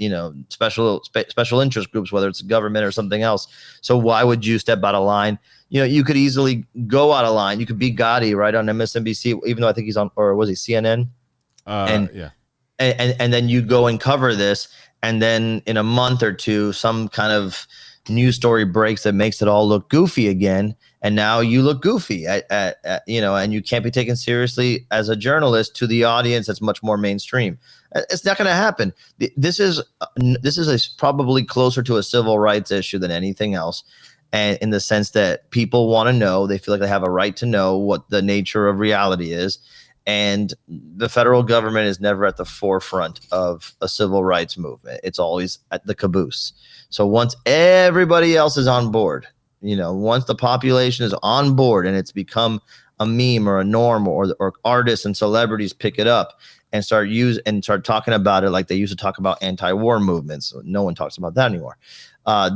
Speaker 2: special interest groups, whether it's government or something else. So why would you step out of line? You could easily go out of line. You could be Gotti right on MSNBC, even though I think he's on, or was he CNN? And then you go and cover this, and then in a month or two, some kind of news story breaks that makes it all look goofy again. And now you look goofy and you can't be taken seriously as a journalist to the audience that's much more mainstream. It's not going to happen. This is probably closer to a civil rights issue than anything else. And in the sense that people want to know, they feel like they have a right to know what the nature of reality is. And the federal government is never at the forefront of a civil rights movement. It's always at the caboose. So once everybody else is on board, once the population is on board and it's become a meme or a norm, or artists and celebrities pick it up and start talking about it like they used to talk about anti-war movements. No one talks about that anymore.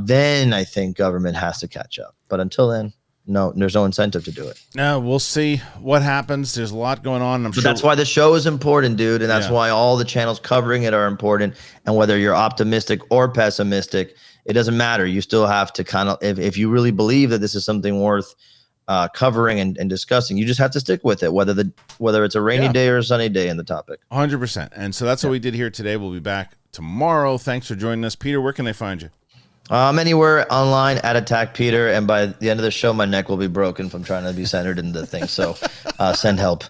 Speaker 2: Then I think government has to catch up. But until then, no, there's no incentive to do it.
Speaker 1: No, we'll see what happens. There's a lot going on. I'm sure
Speaker 2: that's why the show is important, dude. And that's why all the channels covering it are important. And whether you're optimistic or pessimistic, it doesn't matter. You still have to kind of, if you really believe that this is something worth covering and discussing, you just have to stick with it, whether it's a rainy day or a sunny day in the topic.
Speaker 1: 100%. And so that's what we did here today. We'll be back tomorrow. Thanks for joining us. Peter, where can they find you?
Speaker 2: Anywhere online at Attack Peter. And by the end of the show, my neck will be broken from trying to be centered in the thing. So send help.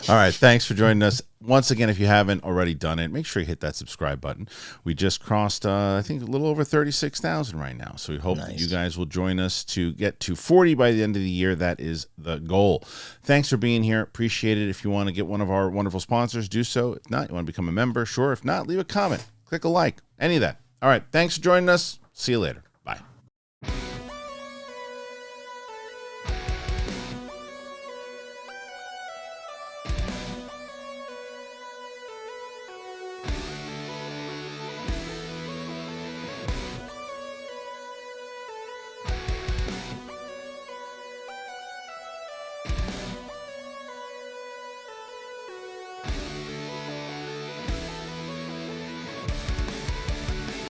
Speaker 1: All right. Thanks for joining us. Once again, if you haven't already done it, make sure you hit that subscribe button. We just crossed, I think, a little over 36,000 right now. So we hope that you guys will join us to get to 40 by the end of the year. That is the goal. Thanks for being here. Appreciate it. If you want to get one of our wonderful sponsors, do so. If not, you want to become a member, sure. If not, leave a comment. Click a like. Any of that. All right. Thanks for joining us. See you later.